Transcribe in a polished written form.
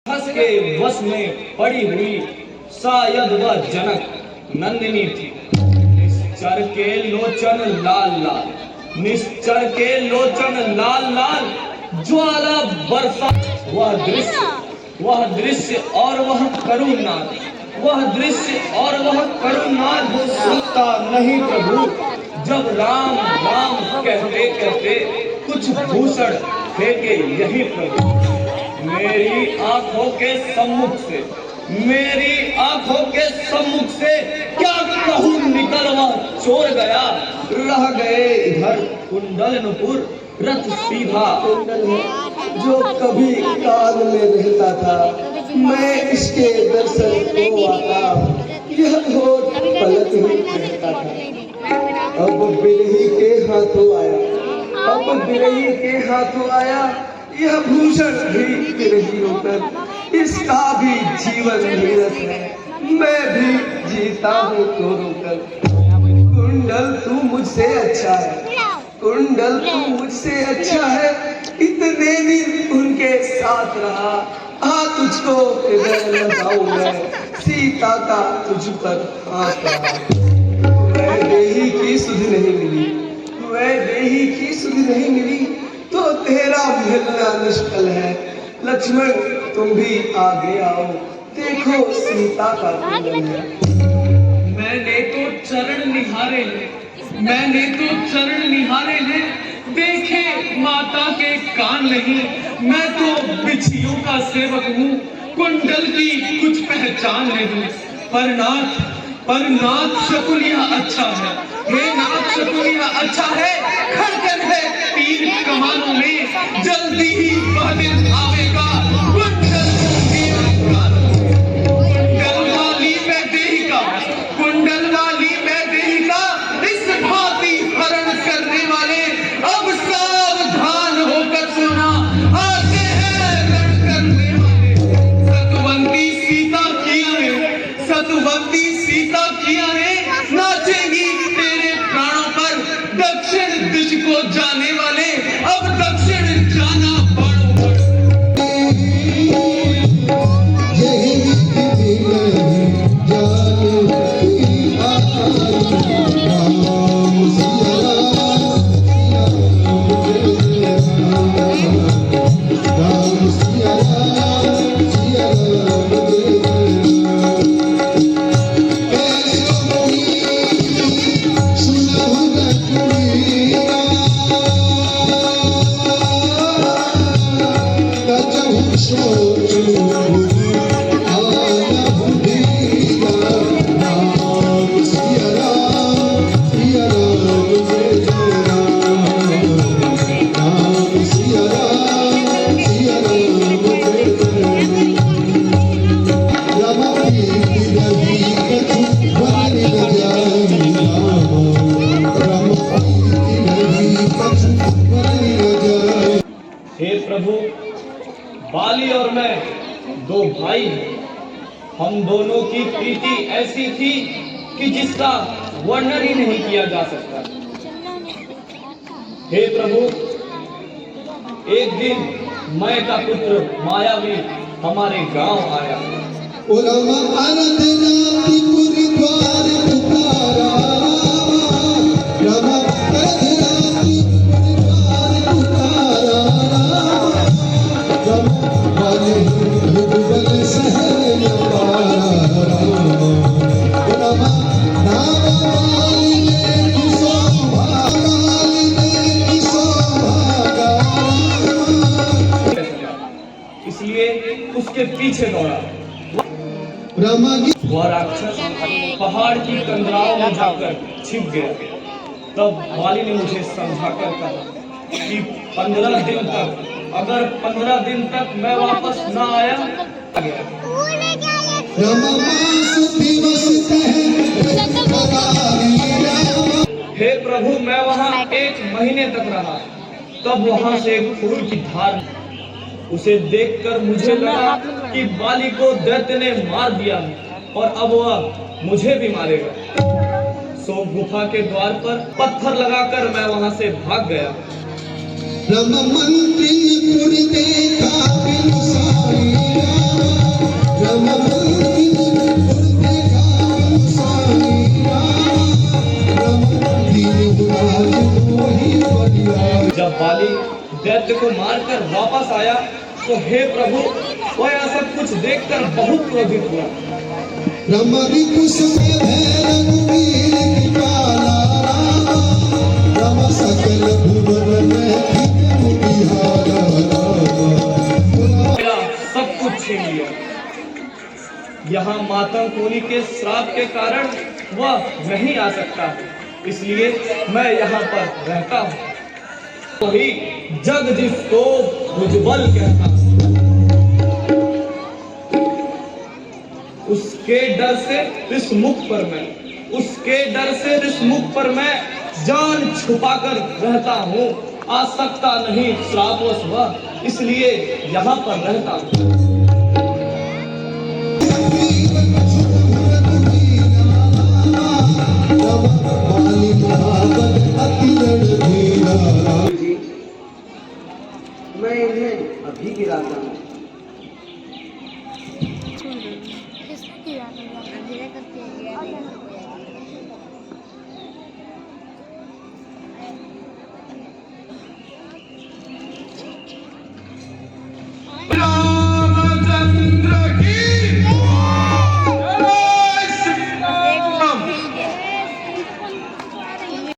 हंस के वश में पड़ी हुई शायद वह जनक नंदिनी थी। निश्चर के लोचन लाल लाल, निश्चर के लोचन लाल लाल, ज्वाला बरसा। वह दृश्य और वह करुणाद, वह दृश्य और वह करुणाद सुनता नहीं प्रभु। जब राम राम कहते कहते कुछ भूषण फेंके यही प्रभु। मेरी आंखों के सम्मुख से, मेरी आंखों के सम्मुख से क्या कहूँ निकल वह चोर गया। रह गए इधर कुंडल नुपुर, रथ सीधा कुंडल है जो कभी कान में रहता था। मैं इसके दर्शन को आता, यह होठ पलक ही रहता था। अब बिरही के हाथों आया, अब बिरही के हाथों आया यह भूषण भी बिरही होकर। इसका भी जीवन निरस है, मैं भी जीता हूँ तो रोकर। कुंडल तू मुझसे अच्छा है, कुंडल तू मुझसे अच्छा है। इतने दिन उनके साथ रहा, तुझको हृदय लगाऊं मैं, सीता का तुझ पर हाथ रहा। वैदेही की सुध नहीं मिली, वैदेही की सुध नहीं मिली तो तेरा मिलना निष्फल है। लक्ष्मण तुम भी आगे आओ, देखो सीता का कुंडल है। मैंने तो चरण निहारे हैं, मैंने तो चरण निहारे हैं, देखे माता के कान नहीं। मैं तो बिछियों का सेवक हूँ, कुंडल की कुछ पहचान नहीं। पर नाथ शकुलिया अच्छा है, हे नाथ शकुलिया अच्छा है। खड़कन है तीर कमानों में, जल्दी ही वह दिन आवेगा। कुंडल वाली वैदेहिका, कुंडल वाली वैदेहिका, इस भांति हरण करने वाले अब सावधान होकर सुना। आते हैं रण करने वाले। सतवंती सीता किया है, सतवंती सीता किया है, नाचेंगी तेरे प्राणों पर। दक्षिण दिश को जाने वाले अब दक्षिण जाना बाणों पर। हे प्रभु, बाली और मैं दो भाई हैं। हम दोनों की प्रीति ऐसी थी कि जिसका वर्णन ही नहीं किया जा सकता। हे प्रभु, एक दिन मैं का पुत्र मायावी हमारे गांव आया। इसलिए उसके पीछे दौड़ा। वह राक्षस पहाड़ की कंदराओं में जाकर छिप गया। तब वाली ने मुझे समझाकर कहा कि 15 दिन तक, अगर 15 दिन तक मैं वापस ना आया, हे प्रभु, मैं वहाँ 1 महीने तक रहा। तब वहाँ से एक खून की धार, उसे देखकर मुझे लगा कि बाली को दैत्य ने मार दिया और अब वह मुझे भी मारेगा। सो गुफा के द्वार पर पत्थर लगाकर मैं वहां से भाग गया। रम मंत्री देखा आया तो हे प्रभु वह यह सब कुछ देखकर बहुत क्रोधित हुआ। रमरी कुसुम रघुवीर कृपाला रम सकल भुवन में बिहारा मेरा सब कुछ छीन लिया। यहाँ मातंग कुनी के श्राप के कारण वह नहीं आ सकता है, इसलिए मैं यहाँ पर रहता हूँ। वही जग जिसको भुजबल कहता हूँ, उसके डर से इस मुख पर मैं जान छुपाकर रहता हूँ। आ सकता नहीं श्रापवश वह, इसलिए यहाँ पर रहता हूँ। जी मैं इन्हें अभी गिराता हूँ।